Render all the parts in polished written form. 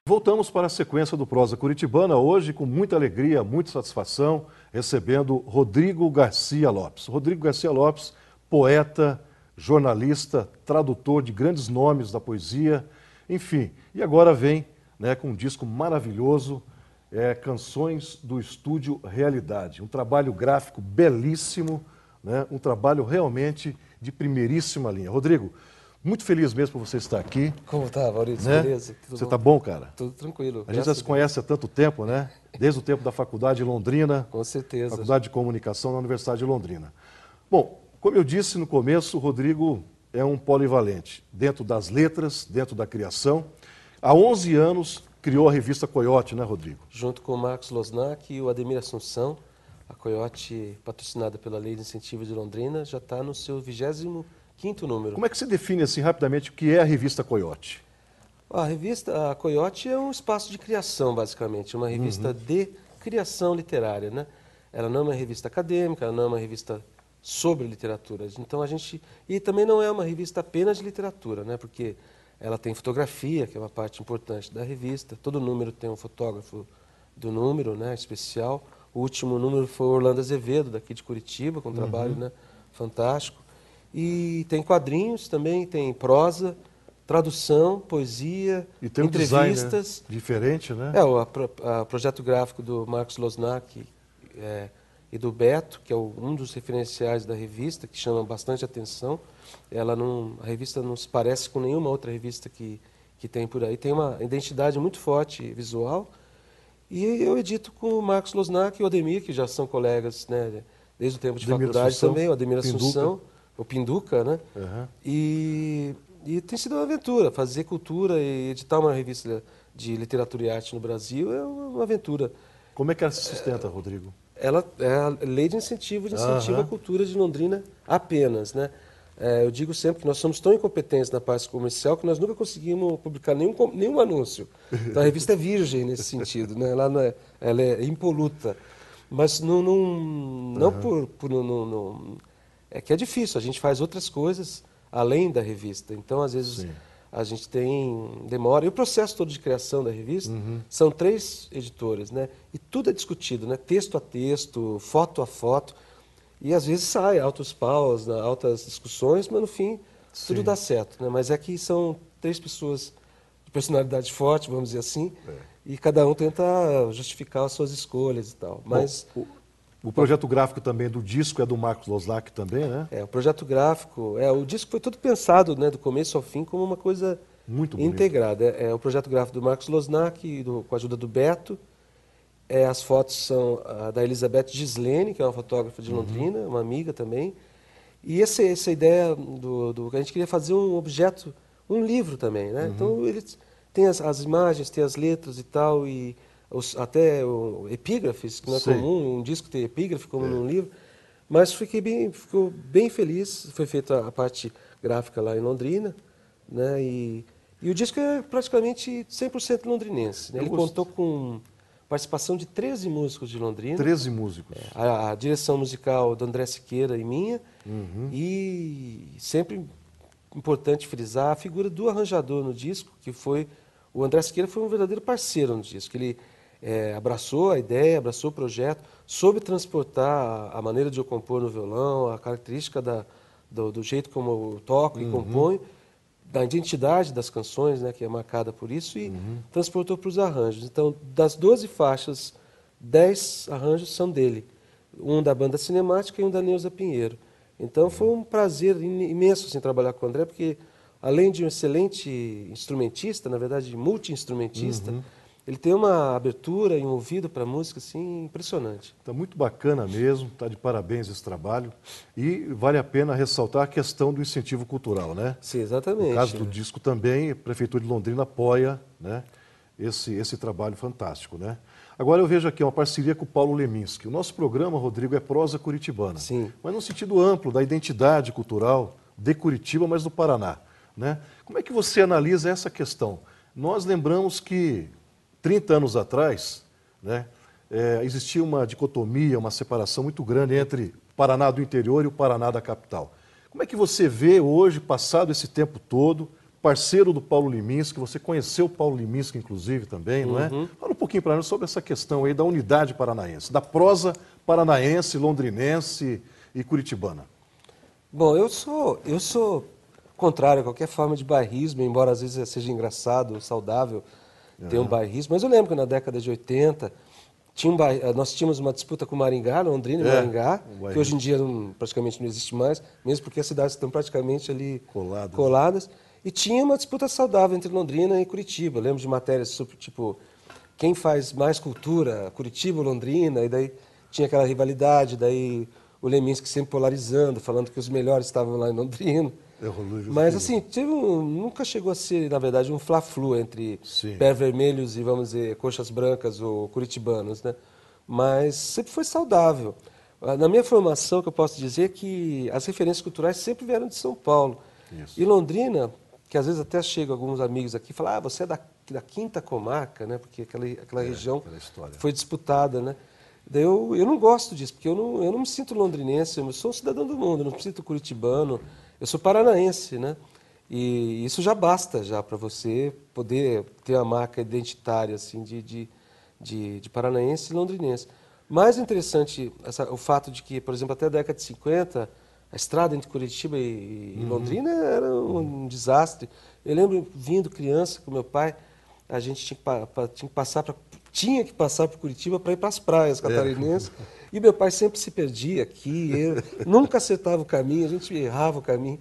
Voltamos para a sequência do Prosa Curitibana, hoje com muita alegria, muita satisfação, recebendo Rodrigo Garcia Lopes. Rodrigo Garcia Lopes, poeta, jornalista, tradutor de grandes nomes da poesia, enfim. E agora vem, com um disco maravilhoso, Canções do Estúdio Realidade. Um trabalho gráfico belíssimo, um trabalho realmente de primeiríssima linha. Rodrigo, muito feliz mesmo por você estar aqui. Como tá, Maurício? Beleza? Tudo você bom? Tá bom, cara? Tudo tranquilo. A gente já se conhece há tanto tempo, né? Desde o tempo da faculdade de Londrina. Com certeza. Faculdade de Comunicação na Universidade de Londrina. Bom, como eu disse no começo, o Rodrigo é um polivalente. Dentro das letras, dentro da criação. Há 11 anos criou a revista Coiote, né, Rodrigo? Junto com o Marcos Losnak e o Ademir Assunção, a Coiote, patrocinada pela Lei de Incentivo de Londrina, já está no seu 25º número. Como é que você define assim rapidamente o que é a revista Coiote? A Coiote é um espaço de criação, basicamente, uma revista de criação literária, né? Ela não é uma revista acadêmica, ela não é uma revista sobre literatura. Então e também não é uma revista apenas de literatura, né? Porque ela tem fotografia, que é uma parte importante da revista. Todo número tem um fotógrafo do número, né, especial. O último número foi o Orlando Azevedo, daqui de Curitiba, com um trabalho, né, fantástico. E tem quadrinhos também, tem prosa, tradução, poesia, e tem um entrevistas. Design, né, diferente, né? O projeto gráfico do Marcos Losnak e do Beto, que é um dos referenciais da revista, que chama bastante atenção. A revista não se parece com nenhuma outra revista que tem por aí. Tem uma identidade muito forte visual. E eu edito com o Marcos Losnak e o Ademir, que já são colegas, né, desde o tempo de faculdade também, o Ademir Assunção, o Pinduca, né? Uhum. E tem sido uma aventura. Fazer cultura e editar uma revista de literatura e arte no Brasil é uma aventura. Como é que ela se sustenta, Rodrigo? Ela é a lei de incentivo à cultura de Londrina apenas, né? Eu digo sempre que nós somos tão incompetentes na parte comercial que nós nunca conseguimos publicar nenhum anúncio. Então a revista é virgem nesse sentido, né? Ela é impoluta. Mas é que é difícil, a gente faz outras coisas além da revista. Então, às vezes, a gente demora. E o processo todo de criação da revista são 3 editoras, né? E tudo é discutido, né? Texto a texto, foto a foto. E às vezes sai altos paus, altas discussões, mas no fim tudo dá certo, né? Mas é que são 3 pessoas de personalidade forte, vamos dizer assim, e cada um tenta justificar as suas escolhas e tal. Mas bom, o projeto gráfico também do disco é do Marcos Losnak também, né? O projeto gráfico, o disco foi todo pensado, né, do começo ao fim, como uma coisa muito integrada. É o projeto gráfico do Marcos Losnak, com a ajuda do Beto. As fotos são da Elizabeth Gislene, que é uma fotógrafa de Londrina, uma amiga também. E essa ideia a gente queria fazer um objeto, um livro também, né? Então ele tem as imagens, tem as letras e tal, e até epígrafes, que não é comum um disco ter epígrafe como num livro. Mas ficou bem feliz. Foi feita a parte gráfica lá em Londrina, né? E o disco é praticamente 100% londrinense, né? Ele contou com participação de 13 músicos de Londrina. 13 músicos. A direção musical do André Siqueira e minha. E sempre importante frisar a figura do arranjador no disco, que foi... O André Siqueira foi um verdadeiro parceiro no disco. Ele abraçou a ideia, abraçou o projeto, soube transportar a maneira de eu compor no violão, a característica do jeito como eu toco e componho, da identidade das canções, né, que é marcada por isso, e transportou para os arranjos. Então, das 12 faixas, 10 arranjos são dele. Um da banda cinemática e um da Neuza Pinheiro. Então, foi um prazer imenso assim, trabalhar com o André, porque, além de um excelente instrumentista, na verdade, multi-instrumentista, ele tem uma abertura e um ouvido para a música assim, impressionante. Está muito bacana mesmo, está de parabéns esse trabalho. E vale a pena ressaltar a questão do incentivo cultural, né? Sim, exatamente. No caso do disco também, a Prefeitura de Londrina apoia, né, esse trabalho fantástico, né? Agora eu vejo aqui uma parceria com o Paulo Leminski. O nosso programa, Rodrigo, é prosa curitibana. Sim. Mas no sentido amplo da identidade cultural de Curitiba, mas do Paraná, né? Como é que você analisa essa questão? Nós lembramos que 30 anos atrás, né, existia uma dicotomia, uma separação muito grande entre o Paraná do interior e o Paraná da capital. Como é que você vê hoje, passado esse tempo todo, parceiro do Paulo Liminski, você conheceu o Paulo Liminski, inclusive, também, não é? Fala um pouquinho para nós sobre essa questão aí da unidade paranaense, da prosa paranaense, londrinense e curitibana. Bom, eu sou contrário a qualquer forma de bairrismo, embora às vezes seja engraçado, saudável ter um bairrismo. Mas eu lembro que na década de 80 nós tínhamos uma disputa com Maringá, Londrina e Maringá, que hoje em dia praticamente não existe mais, mesmo porque as cidades estão praticamente ali coladas. E tinha uma disputa saudável entre Londrina e Curitiba. Eu lembro de matérias sobre, tipo, quem faz mais cultura, Curitiba ou Londrina, e daí tinha aquela rivalidade, daí o Leminski sempre polarizando, falando que os melhores estavam lá em Londrina. Mas assim, nunca chegou a ser, na verdade, um fla-flu entre pé vermelhos e, vamos dizer, coxas brancas ou curitibanos, né? Mas sempre foi saudável. Na minha formação, o que eu posso dizer é que as referências culturais sempre vieram de São Paulo. Isso. E Londrina, que às vezes até chegam alguns amigos aqui e falam, você é da quinta comarca, né? Porque aquela região foi disputada, né? Daí eu não gosto disso, porque eu não me sinto londrinense, eu sou um cidadão do mundo, eu não me sinto curitibano, eu sou paranaense, né? E isso já basta já para você poder ter a marca identitária assim, de paranaense e londrinense. Mais interessante o fato de que, por exemplo, até a década de 50, a estrada entre Curitiba e Londrina era um desastre. Eu lembro vindo criança com meu pai, a gente tinha que passar por Curitiba para ir para as praias catarinenses. E meu pai sempre se perdia aqui, nunca acertava o caminho, a gente errava o caminho.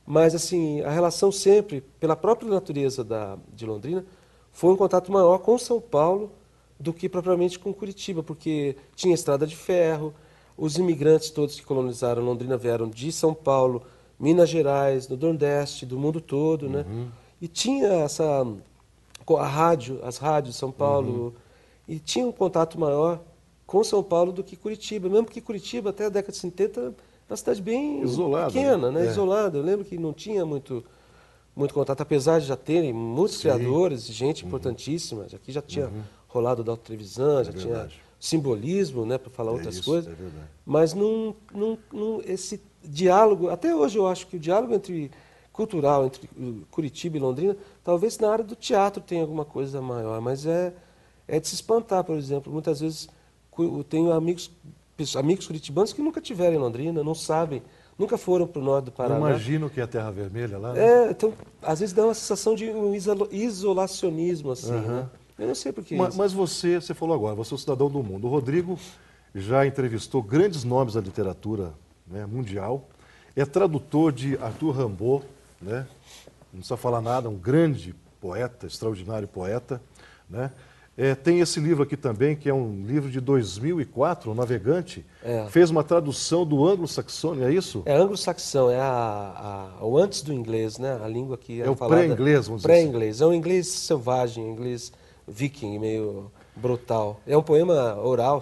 Mas assim, a relação sempre, pela própria natureza de Londrina, foi um contato maior com São Paulo do que propriamente com Curitiba, porque tinha estrada de ferro, os imigrantes todos que colonizaram Londrina vieram de São Paulo, Minas Gerais, do Nordeste, do mundo todo, né? E tinha as rádios de São Paulo, e tinha um contato maior com São Paulo do que Curitiba, mesmo que Curitiba até a década de 70 era uma cidade bem isolada, pequena, né? Isolada. Eu lembro que não tinha muito contato, apesar de já terem muitos criadores, gente importantíssima, aqui já tinha rolado da televisão, já tinha simbolismo, né, para falar outras coisas. Mas esse diálogo, até hoje eu acho que o diálogo cultural entre Curitiba e Londrina, talvez na área do teatro tenha alguma coisa maior, mas é de se espantar, por exemplo. Muitas vezes eu tenho amigos curitibanos que nunca tiveram em Londrina, não sabem, nunca foram para o norte do Paraná. Eu imagino que é a Terra Vermelha lá, né? Então, às vezes dá uma sensação de um isolacionismo, assim, né? Eu não sei por que isso. Mas você falou agora, você é um cidadão do mundo. O Rodrigo já entrevistou grandes nomes da literatura, né, mundial, é tradutor de Arthur Rimbaud, né? Não precisa falar nada, um grande poeta, extraordinário poeta, né? Tem esse livro aqui também, que é um livro de 2004, O Navegante, fez uma tradução do anglo-saxônico, é isso? É anglo-saxão, é o antes do inglês, né? A língua que é o pré-inglês, vamos dizer assim. Pré-inglês, é um inglês selvagem, um inglês viking, meio brutal. É um poema oral,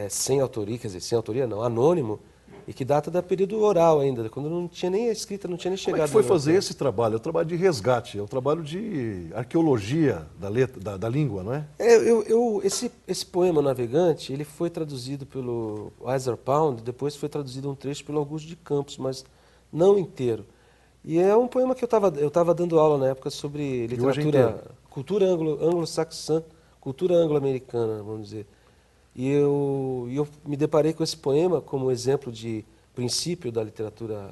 sem autoria, quer dizer, sem autoria não, anônimo, e que data do período oral ainda, quando não tinha nem a escrita, não tinha nem chegado. Como é que foi fazer esse trabalho? É o trabalho de resgate, é o trabalho de arqueologia da língua, não é? Esse poema Navegante, ele foi traduzido pelo Ezra Pound, depois foi traduzido um trecho pelo Augusto de Campos, mas não inteiro. E é um poema que eu estava dando aula na época sobre literatura, cultura anglo-saxã, cultura anglo-americana, vamos dizer. E eu me deparei com esse poema como exemplo de princípio da literatura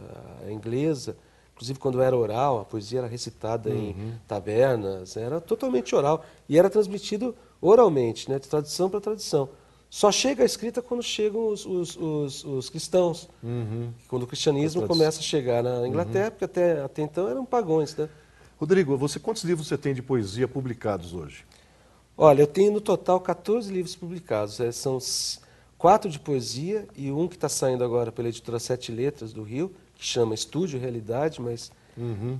inglesa, inclusive quando era oral, a poesia era recitada em tabernas, era totalmente oral e era transmitido oralmente, né, de tradição para tradição. Só chega a escrita quando chegam os cristãos, quando o cristianismo começa a chegar na Inglaterra, porque até então eram pagões, né? Rodrigo, quantos livros você tem de poesia publicados hoje? Olha, eu tenho no total 14 livros publicados. São 4 de poesia e um que está saindo agora pela editora Sete Letras do Rio, que chama Estúdio Realidade, mas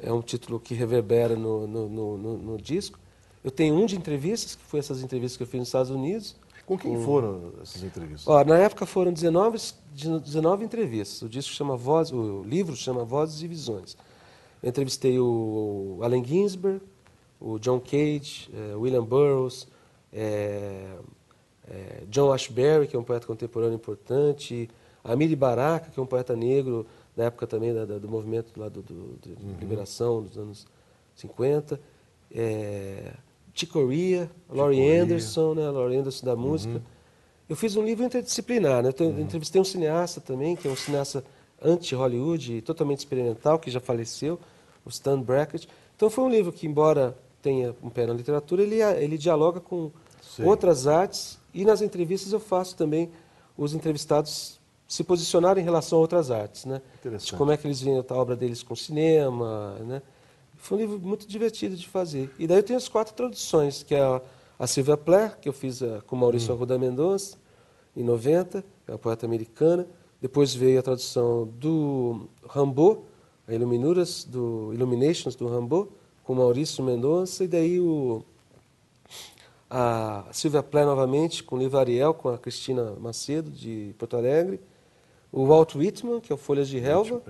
é um título que reverbera no disco. Eu tenho um de entrevistas, que foi essas entrevistas que eu fiz nos Estados Unidos. Com quem foram essas entrevistas? Na época foram 19 entrevistas. O livro chama Vozes e Visões. Eu entrevistei o Allen Ginsberg, o John Cage, William Burroughs, John Ashbery, que é um poeta contemporâneo importante, Amiri Baraka, que é um poeta negro, da época também do movimento lá de liberação dos anos 50. Chick Corea, Laurie Anderson, né? Laurie Anderson da música. Eu fiz um livro interdisciplinar, né? Eu entrevistei um cineasta também, que é um cineasta anti-Hollywood, totalmente experimental, que já faleceu, o Stan Brakhage. Então foi um livro que, embora tenha um pé na literatura, ele dialoga com outras artes, e nas entrevistas eu faço também os entrevistados se posicionarem em relação a outras artes, né? De como é que eles veem a obra deles com cinema, né? Foi um livro muito divertido de fazer. E daí eu tenho as 4 traduções, que é a Sylvia Plath, que eu fiz com Maurício Arruda Mendonça, em 90, é uma poeta americana. Depois veio a tradução do Rimbaud, a Illuminations do Rimbaud, com Maurício Mendonça. E daí a Sylvia Plath novamente, com o livro Ariel, com a Cristina Macedo, de Porto Alegre. O Walt Whitman, que é o Folhas de Relva.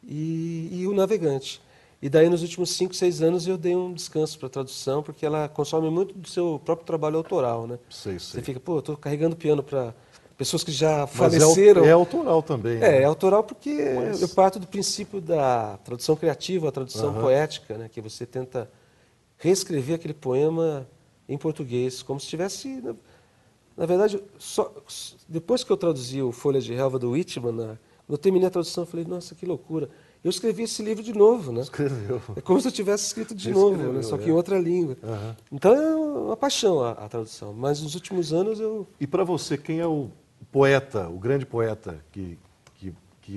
E o Navegante. E daí, nos últimos 5, 6 anos, eu dei um descanso para a tradução, porque ela consome muito do seu próprio trabalho autoral, né? Você fica, pô, eu estou carregando piano para pessoas que já faleceram. É autoral também. É autoral porque eu parto do princípio da tradução criativa, a tradução poética, né? Que você tenta reescrever aquele poema em português, como se estivesse... Na verdade, depois que eu traduzi o Folhas de Relva do Whitman, quando eu terminei a tradução, eu falei, nossa, que loucura. Eu escrevi esse livro de novo, né? Escreveu. É como se eu tivesse escrito de novo, né? Só que em outra língua. Então é uma paixão a tradução. Mas nos últimos anos eu... E para você, quem é o poeta, o grande poeta que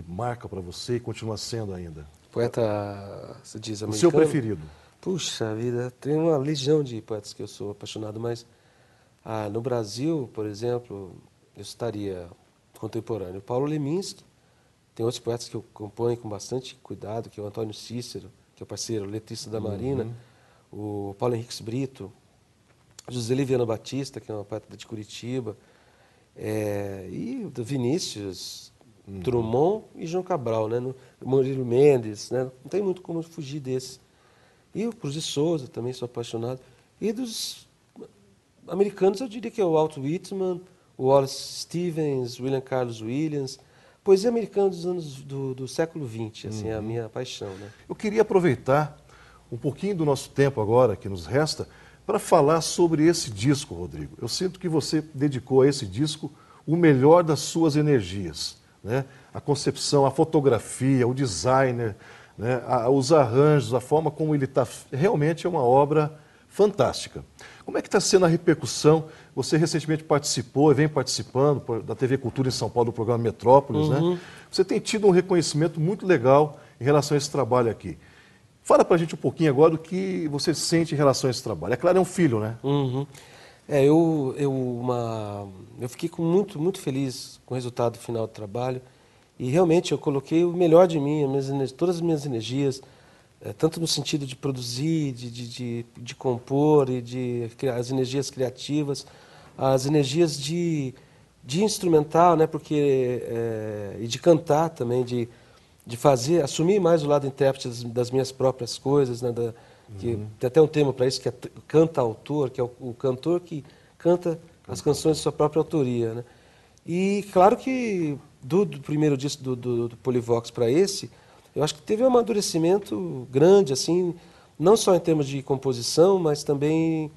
marca para você e continua sendo ainda? Poeta, você diz, americano? O seu preferido? Puxa vida, tem uma legião de poetas que eu sou apaixonado, mas no Brasil, por exemplo, eu citaria contemporâneo Paulo Leminski. Tem outros poetas que eu componho com bastante cuidado, que é o Antônio Cícero, que é o parceiro, letrista da Marina, o Paulo Henriques Brito, José Liviano Batista, que é uma poeta de Curitiba, e o Vinícius, Drummond e João Cabral, né? Murilo Mendes, né? Não tem muito como fugir desse. E o Cruz de Souza, também sou apaixonado. E dos americanos, eu diria que é o Walt Whitman, o Wallace Stevens, William Carlos Williams. Poesia americana dos anos do século XX, assim, é a minha paixão, né? Eu queria aproveitar um pouquinho do nosso tempo agora, que nos resta, para falar sobre esse disco, Rodrigo. Eu sinto que você dedicou a esse disco o melhor das suas energias, né? A concepção, a fotografia, o designer, né? Os arranjos, a forma como ele está. Realmente é uma obra fantástica. Como é que está sendo a repercussão? Você recentemente participou e vem participando da TV Cultura em São Paulo, do programa Metrópolis, né? Você tem tido um reconhecimento muito legal em relação a esse trabalho aqui. Fala pra gente um pouquinho agora do que você sente em relação a esse trabalho. É claro, é um filho, né? Eu fiquei muito feliz com o resultado final do trabalho. E realmente eu coloquei o melhor de mim, todas as minhas energias, tanto no sentido de produzir, de compor, e as energias criativas, as energias de instrumental, né? E de cantar também, de assumir mais o lado intérprete das minhas próprias coisas, né? Tem até um termo para isso, que é canta-autor, que é o cantor que canta as canções de sua própria autoria, né? E claro que do primeiro disco do Polivox para esse, eu acho que teve um amadurecimento grande, assim, não só em termos de composição, mas também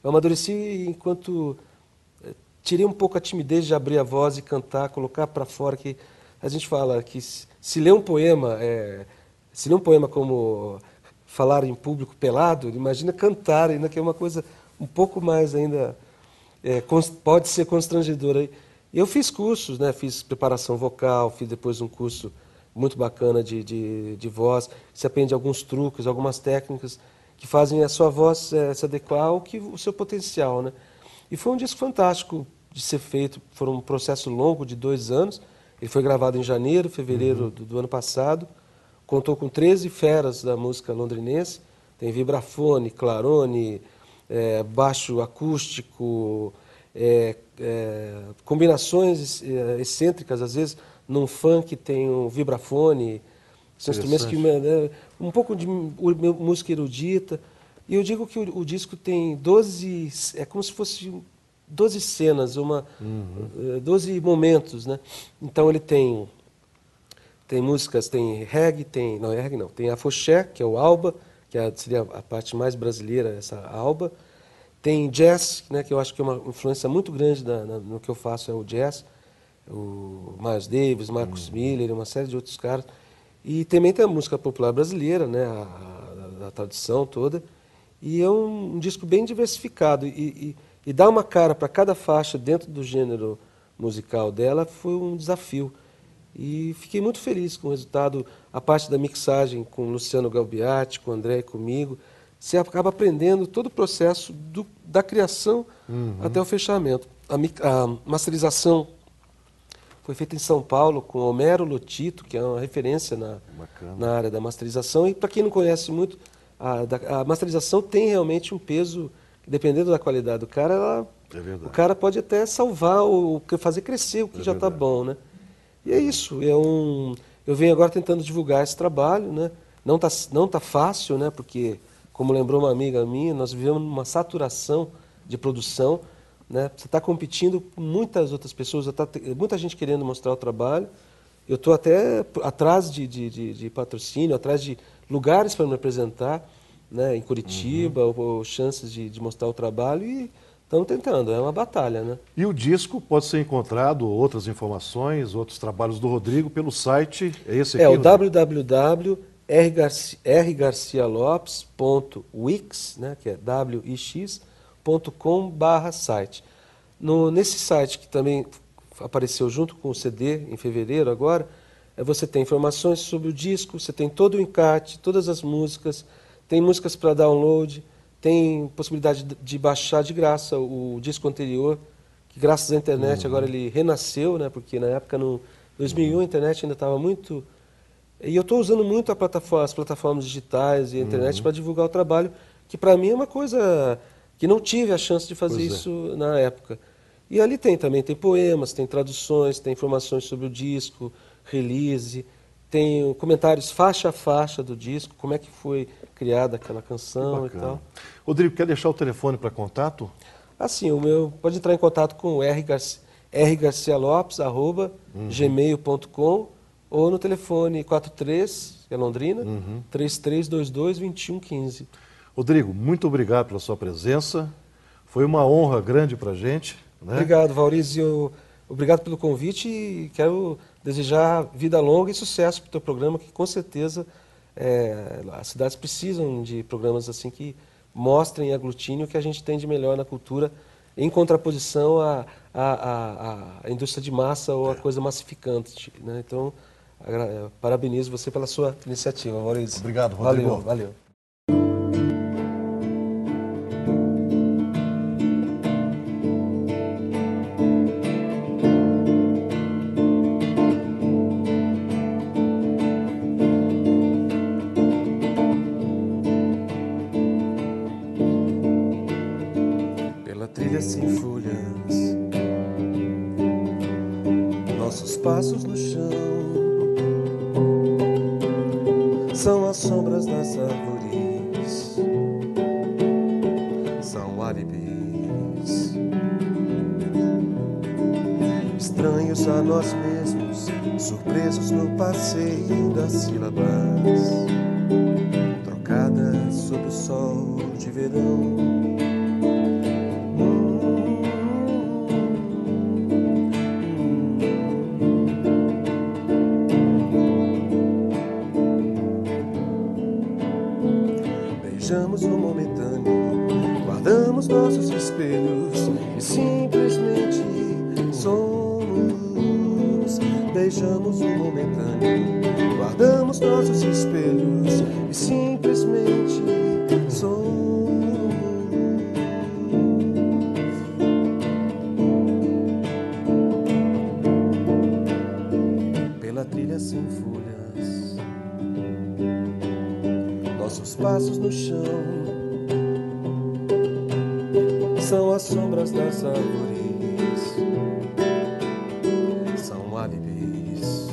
eu amadureci enquanto tirei um pouco a timidez de abrir a voz e cantar, colocar para fora, que a gente fala que se ler um poema como falar em público pelado, imagina cantar, ainda que é uma coisa um pouco mais ainda, pode ser constrangedora. Eu fiz cursos, né? Fiz preparação vocal, fiz depois um curso muito bacana de voz, se aprende alguns truques, algumas técnicas que fazem a sua voz se adequar o seu potencial, né? E foi um disco fantástico de ser feito, foi um processo longo de 2 anos, ele foi gravado em janeiro, fevereiro do ano passado, contou com 13 feras da música londrinense, tem vibrafone, clarone, baixo acústico, combinações excêntricas, às vezes num funk tem um vibrafone, são instrumentos que um pouco de música erudita. E eu digo que o disco tem 12, é como se fosse 12 cenas, 12 momentos, né? Então ele tem músicas, tem reggae, tem afoxé, que é o Alba, que seria a parte mais brasileira, essa Alba. Tem jazz, né, que eu acho que é uma influência muito grande no que eu faço, é o jazz. O Miles Davis, Marcus Miller, uma série de outros caras. E também tem a música popular brasileira, né, a tradição toda. E é um disco bem diversificado. E dar uma cara para cada faixa dentro do gênero musical dela foi um desafio. E fiquei muito feliz com o resultado. A parte da mixagem com o Luciano Galbiati, com o André e comigo. Você acaba aprendendo todo o processo da criação até o fechamento. A masterização foi feita em São Paulo com Homero Lotito, que é uma referência na área da masterização. E para quem não conhece muito, a masterização tem realmente um peso, dependendo da qualidade do cara, o cara pode até salvar ou fazer crescer o que já está bom, né? E é isso. Eu venho agora tentando divulgar esse trabalho, né? Não tá fácil, né? Porque, como lembrou uma amiga minha, nós vivemos numa saturação de produção, né? Você está competindo com muitas outras pessoas, muita gente querendo mostrar o trabalho. Eu estou até atrás de patrocínio, atrás de lugares para me apresentar, né? Em Curitiba, ou chances de mostrar o trabalho, e estamos tentando, é uma batalha, né? E o disco pode ser encontrado, outras informações, outros trabalhos do Rodrigo, pelo site, é esse aqui? É o www.rgarcialopes.wix, né, que é wix.com/site. Nesse site, que também apareceu junto com o CD em fevereiro agora, você tem informações sobre o disco, você tem todo o encarte, todas as músicas, tem músicas para download, tem possibilidade de baixar de graça o disco anterior, que graças à internet agora ele renasceu, né, porque na época, no 2001, a internet ainda estava muito... E eu estou usando muito as plataformas digitais e a internet para divulgar o trabalho, que para mim é uma coisa que não tive a chance de fazer isso na época. E ali tem poemas, tem traduções, tem informações sobre o disco, release, tem comentários faixa a faixa do disco, como é que foi criada aquela canção e tal. Rodrigo, quer deixar o telefone para contato? Assim, pode entrar em contato com rgarcialopes@gmail.com ou no telefone 43, que é Londrina, 3322-2115. Rodrigo, muito obrigado pela sua presença. Foi uma honra grande para a gente, né? Obrigado, Maurício. Obrigado pelo convite e quero desejar vida longa e sucesso para o teu programa, que com certeza as cidades precisam de programas assim que mostrem e aglutinem o que a gente tem de melhor na cultura, em contraposição à indústria de massa ou a coisa massificante, né? Então, parabenizo você pela sua iniciativa, Maurício. Obrigado, Rodrigo. Valeu. Pela trilha sem folhas, nossos passos no chão são as sombras das árvores, são alibis estranhos a nós mesmos, surpresos no passeio das sílabas trocadas sob o sol de verão. Beijamos o momentâneo, guardamos nossos espelhos e simplesmente somos. Beijamos o momentâneo, guardamos nossos espelhos e simplesmente somos. Pela trilha sem folhas, nossos passos no chão são as sombras das árvores, são alibis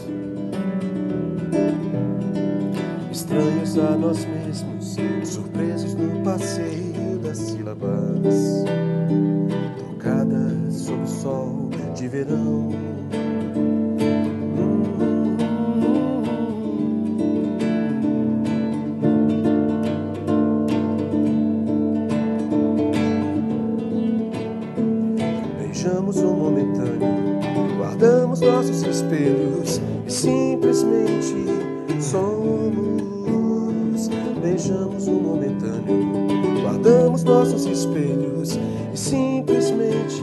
estranhos a nós mesmos, surpresos no passeio das sílabas trocadas sob o sol de verão. beijamos no momentâneo, guardamos nossos espelhos e simplesmente